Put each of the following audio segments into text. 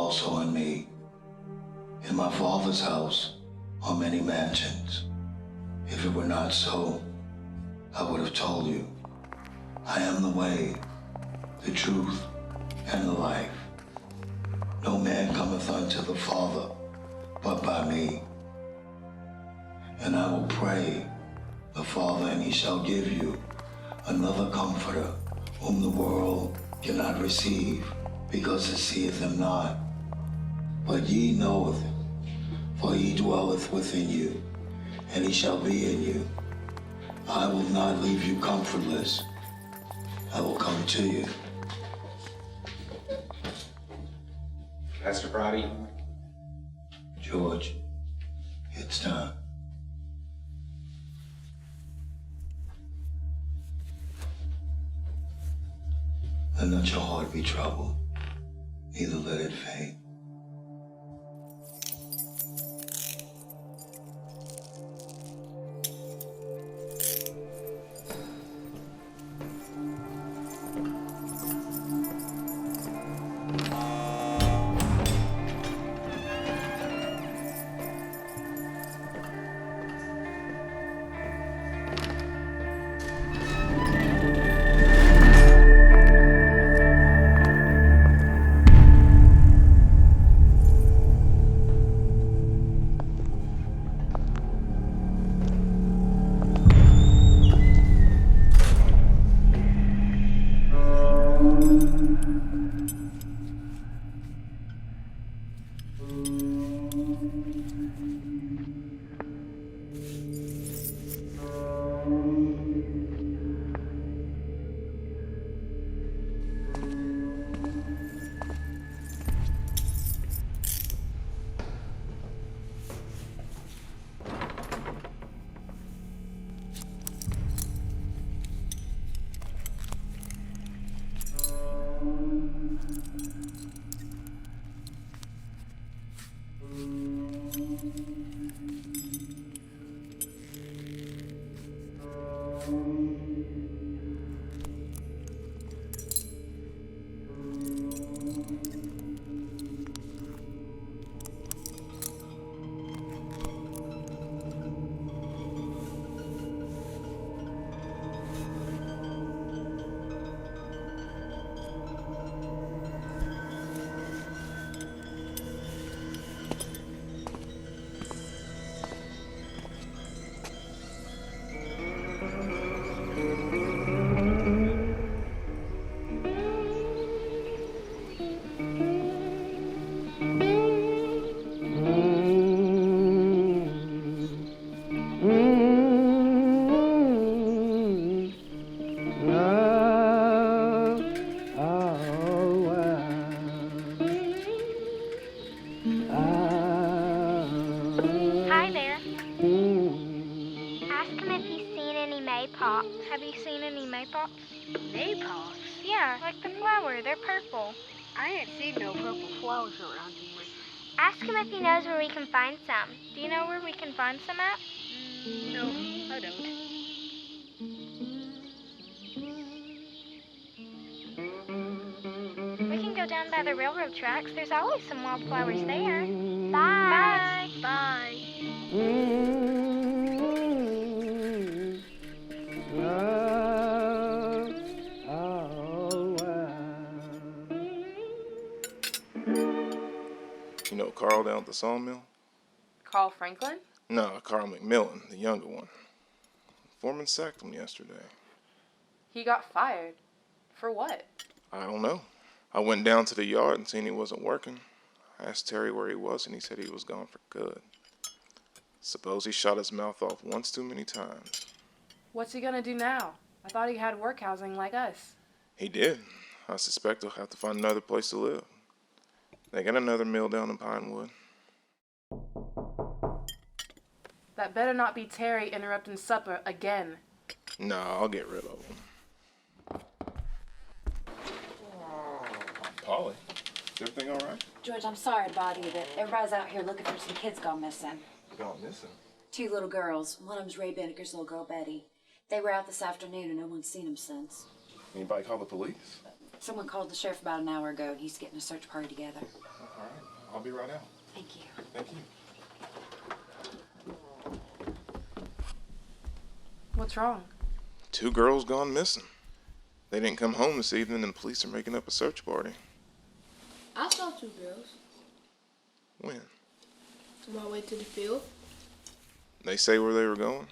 also in me. In my Father's house are many mansions. If it were not so, I would have told you. I am the way, the truth, and the life. No man cometh unto the Father but by me. And I will pray the Father, and he shall give you another Comforter, whom the world cannot receive, because it seeth him not. But ye knoweth him, for he dwelleth within you, and he shall be in you. I will not leave you comfortless. I will come to you. Pastor Brody. George, it's time. Let not your heart be troubled, neither let it faint. Hi there. Ask him if he's seen any maypops. Have you seen any maypops? Maypops? Yeah, like the flower. They're purple. I ain't seen no purple flowers around here. Ask him if he knows where we can find some. Do you know where we can find some at? No, I don't. We can go down by the railroad tracks. There's always some wildflowers there. Bye. Bye. You know Carl down at the sawmill? Carl Franklin? No, Carl McMillan, the younger one. Foreman sacked him yesterday. He got fired. For what? I don't know. I went down to the yard and seen he wasn't working. I asked Terry where he was, and he said he was gone for good. Suppose he shot his mouth off once too many times. What's he gonna do now? I thought he had work housing like us. He did. I suspect he'll have to find another place to live. They got another mill down in Pinewood. That better not be Terry interrupting supper again. No, I'll get rid of him. Polly, is everything all right? George, I'm sorry to bother you, but everybody's out here looking for some kids gone missing. Gone missing? 2 little girls. One of them's Ray Benneker's little girl, Betty. They were out this afternoon and no one's seen them since. Anybody call the police? Someone called the sheriff about an hour ago, and he's getting a search party together. All right, I'll be right out. Thank you. Thank you. What's wrong? 2 girls gone missing. They didn't come home this evening, and police are making up a search party. I saw 2 girls When? on my way to the field. They say where they were going?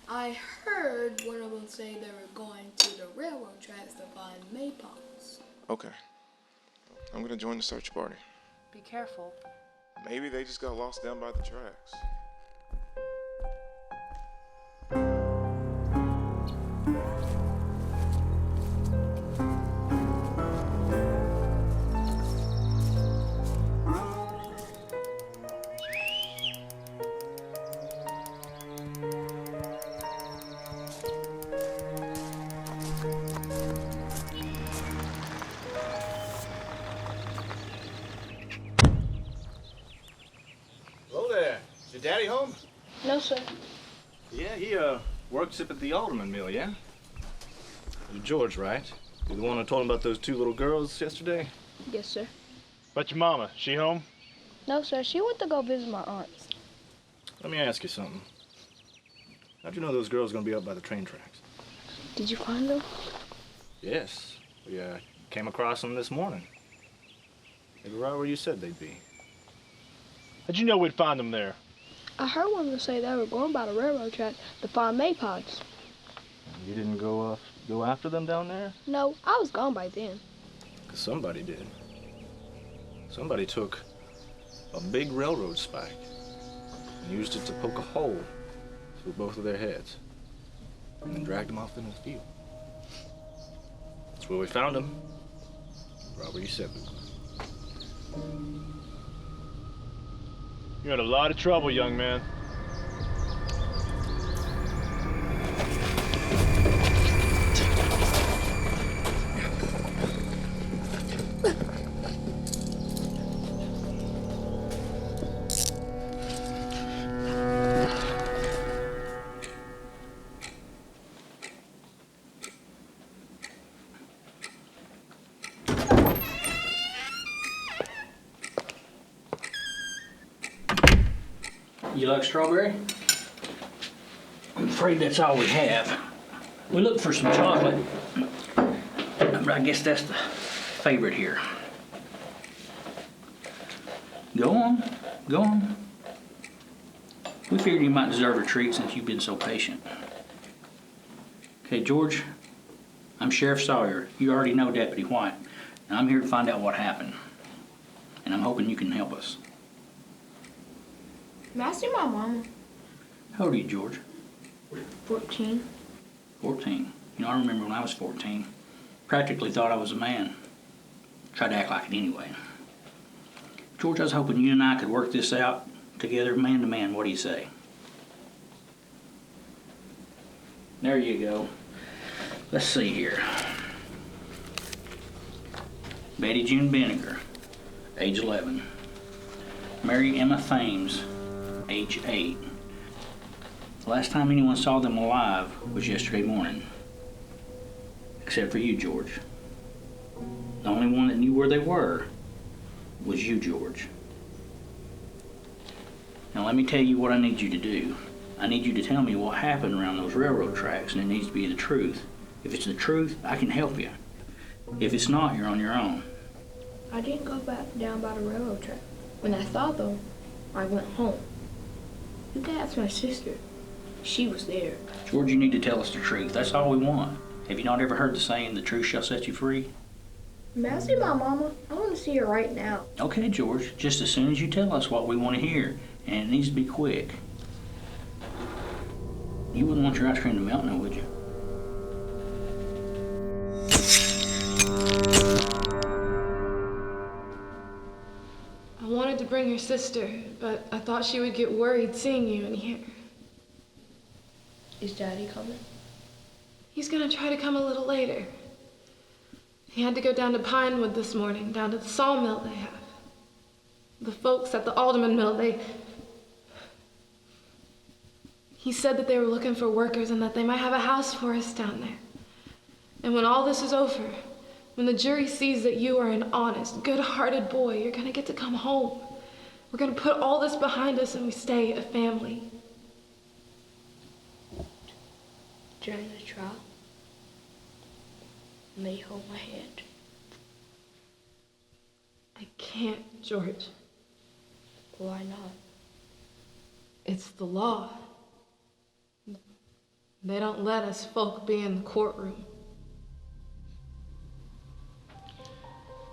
I heard one of them say they were going to the railroad tracks to find maypoles. Okay. I'm gonna join the search party. Be careful. Maybe they just got lost down by the tracks. Hello there. Is your daddy home? No, sir. Yeah, he works up at the Alderman mill, yeah? You're George, right? You're the one who told him about those 2 little girls yesterday? Yes, sir. About your mama, she home? No, sir. She went to go visit my aunts. Let me ask you something. How'd you know those girls gonna be up by the train tracks? Did you find them? Yes. We came across them this morning. They were right where you said they'd be. How'd you know we'd find them there? I heard one of them say they were going by the railroad track to find maypoles. You didn't go after them down there? No, I was gone by then. 'Cause somebody did. Somebody took a big railroad spike and used it to poke a hole through both of their heads and then dragged them off into the field. That's where we found them. Right where you said we were. You're in a lot of trouble, young man. You like strawberry? I'm afraid that's all we have. We looked for some chocolate, but I guess that's the favorite here. Go on, go on. We figured you might deserve a treat since you've been so patient. Okay, George, I'm Sheriff Sawyer. You already know Deputy White, and I'm here to find out what happened. And I'm hoping you can help us. May I see my mama? How old are you, George? 14. 14. You know, I remember when I was 14. Practically thought I was a man. Tried to act like it anyway. George, I was hoping you and I could work this out together, man to man. What do you say? There you go. Let's see here. Betty June Vinegar, age 11. Mary Emma Thames, age 8. The last time anyone saw them alive was yesterday morning. Except for you, George. The only one that knew where they were was you, George. Now let me tell you what I need you to do. I need you to tell me what happened around those railroad tracks, and it needs to be the truth. If it's the truth, I can help you. If it's not, you're on your own. I didn't go back down by the railroad track. When I saw them, I went home. You can ask my sister. She was there. George, you need to tell us the truth. That's all we want. Have you not ever heard the saying, the truth shall set you free? May I see my mama? I want to see her right now. Okay, George, just as soon as you tell us what we want to hear, and it needs to be quick. You wouldn't want your ice cream to melt now, would you? I wanted to bring your sister, but I thought she would get worried seeing you in here. Is Daddy coming? He's gonna try to come a little later. He had to go down to Pinewood this morning, down to the sawmill they have. The folks at the Alderman mill, He said that they were looking for workers and that they might have a house for us down there. And when all this is over, When the jury sees that you are an honest, good-hearted boy, you're gonna get to come home. We're gonna put all this behind us and we stay a family. During the trial, may you hold my hand. I can't, George. Why not? It's the law. They don't let us folk be in the courtroom.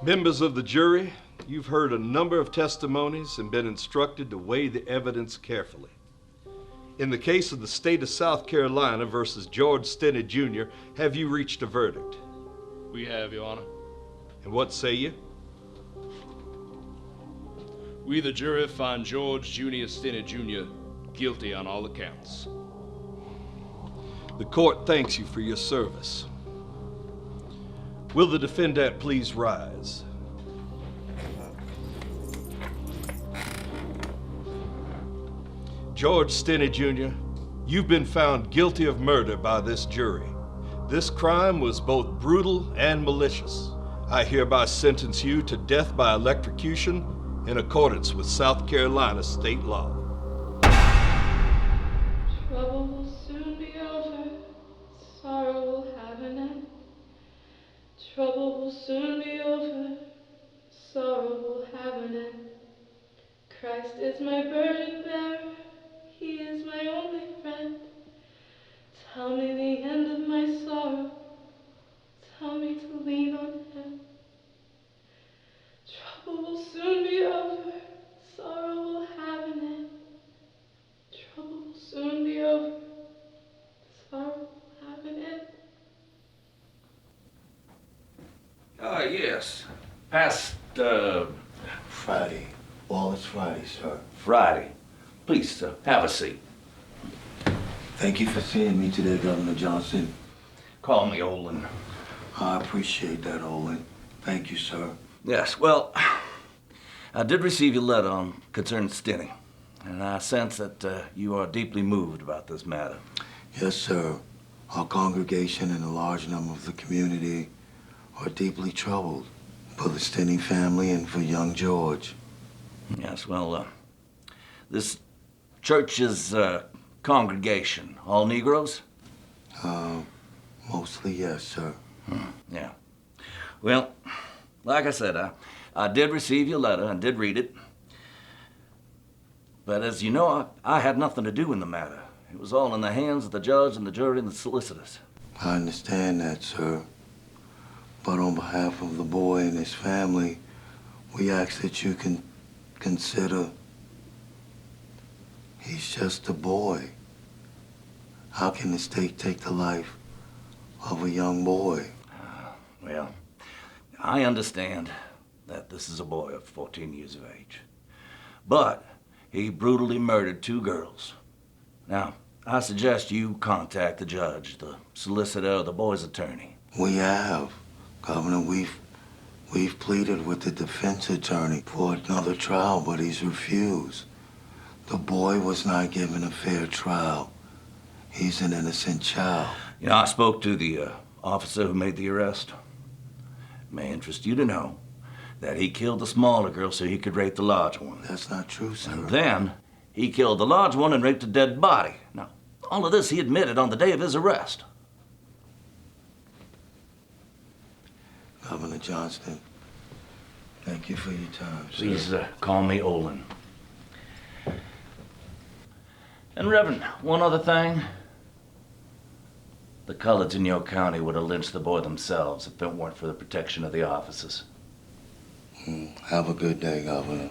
Members of the jury, you've heard a number of testimonies and been instructed to weigh the evidence carefully. In the case of the state of South Carolina versus George Stinney Jr., have you reached a verdict? We have, Your Honor. And what say you? We, the jury, find George Junior Stinney Jr. guilty on all accounts. The court thanks you for your service. Will the defendant please rise? George Stinney Jr., you've been found guilty of murder by this jury. This crime was both brutal and malicious. I hereby sentence you to death by electrocution in accordance with South Carolina state law. Trouble will soon be over, sorrow will have an end. Trouble will soon be over, sorrow will have an end. Christ is my burden bearer, he is my only friend. Tell me the end of my sorrow, tell me to lean on him. Trouble will soon be over, sorrow will have an end. Trouble will soon be over, sorrow will have an end. Yes. Past, Friday. Well, it's Friday, sir. Friday. Please, have a seat. Thank you for seeing me today, Governor Johnson. Call me Olin. I appreciate that, Olin. Thank you, sir. Yes, well, I did receive your letter on concerning Stinney, and I sense that you are deeply moved about this matter. Yes, sir. Our congregation and a large number of the community are deeply troubled for the Stinney family and for young George. Yes, well, this church's congregation, all Negroes? Mostly yes, sir. Yeah. Well, like I said, I did receive your letter and did read it. But as you know, I had nothing to do in the matter. It was all in the hands of the judge and the jury and the solicitors. I understand that, sir. But on behalf of the boy and his family, we ask that you can consider he's just a boy. How can the state take the life of a young boy? Well, I understand that this is a boy of 14 years of age. But he brutally murdered 2 girls. Now, I suggest you contact the judge, the solicitor, or the boy's attorney. We have. Governor, we've pleaded with the defense attorney for another trial, but he's refused. The boy was not given a fair trial. He's an innocent child. You know, I spoke to the officer who made the arrest. It may interest you to know that he killed the smaller girl so he could rape the large one. That's not true, sir. And then he killed the large one and raped a dead body. Now, all of this he admitted on the day of his arrest. Governor Johnston, thank you for your time, sir. Please call me Olin. And Reverend, one other thing. The coloreds in your county would have lynched the boy themselves if it weren't for the protection of the officers. Have a good day, Governor.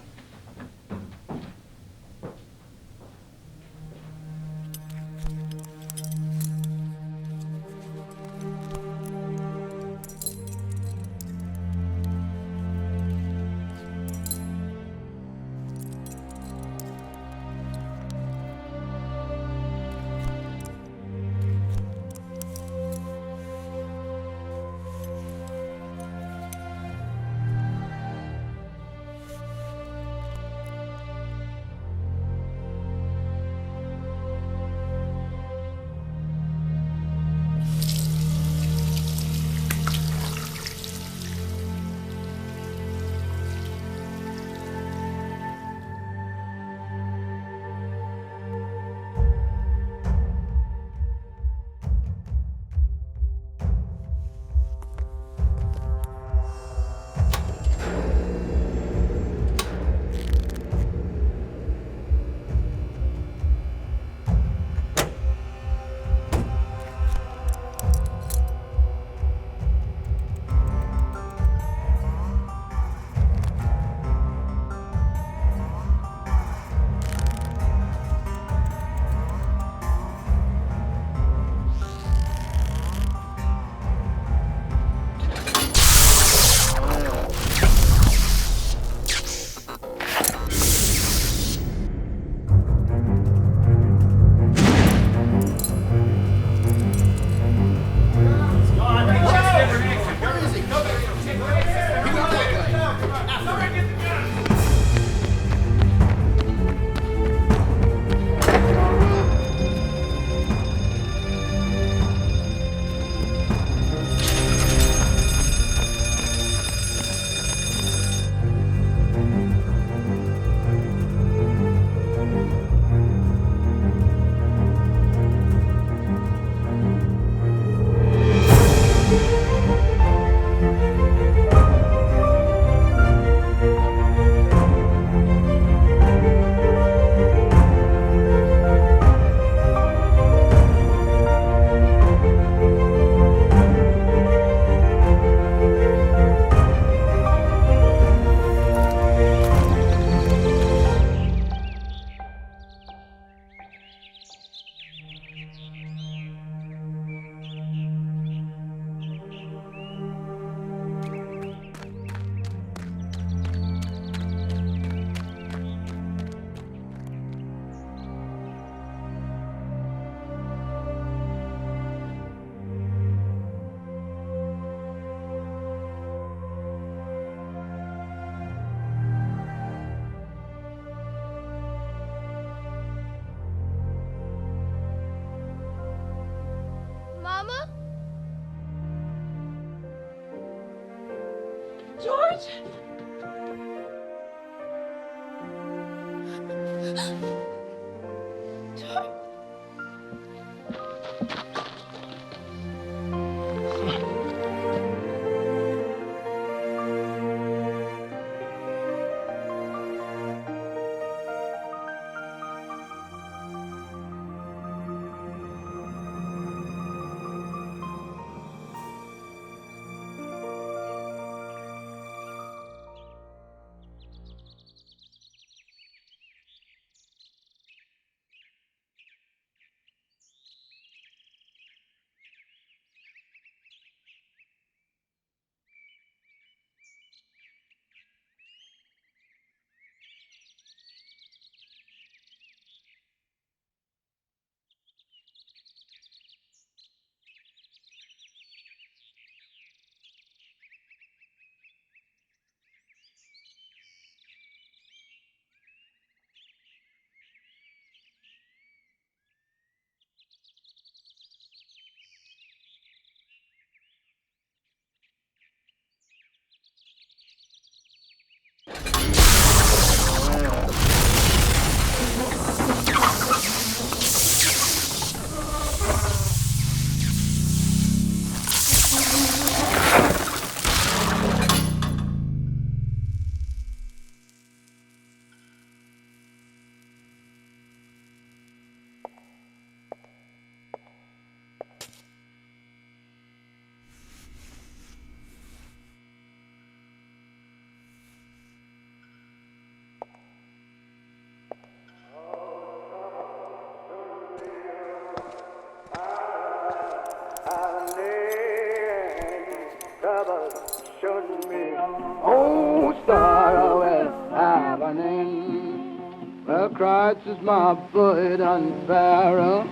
Oh, sorrow will have an end. Well, Christ is my burden bearer.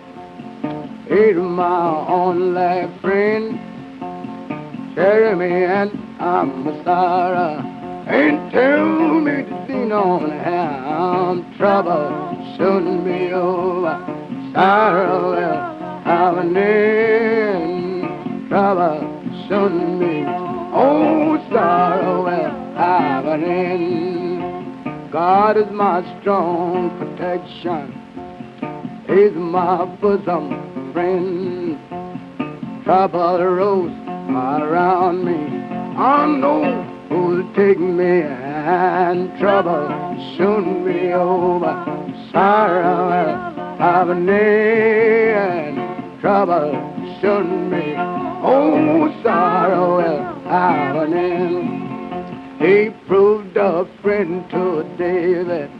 He's my only friend. Carry me and I'm a sorrow. Ain't tell me to lean on him. Trouble shouldn't be over. Sorrow will have an end. Trouble shouldn't be. Oh, sorrow will have an end. God is my strong protection. He's my bosom friend. Trouble rose around me. I know who'll take me, and trouble soon be over. Sorrow will have an end. Trouble soon be. Oh, sorrow will have an end. He proved a friend to David.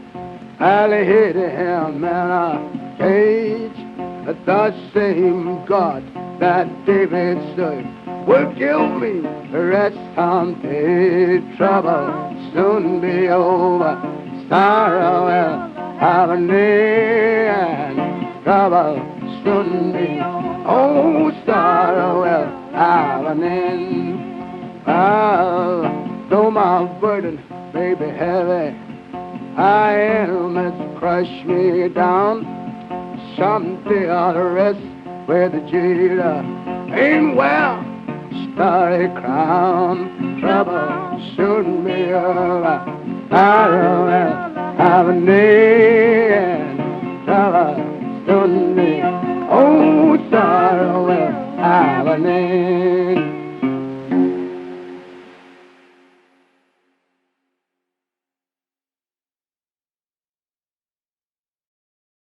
I hid him in a cage. The same God that David served will kill me the rest someday. Trouble soon be over. Sorrow will have an end. Trouble soon be. Oh, sorrow will have an end. Well, though my burden may be heavy, I am it's crush me down. Someday I'll rest where the jailer ain't well. Starry crown, trouble soon be over. Sorrow will have an end. Trouble soon be. Oh, sorrow will have an end.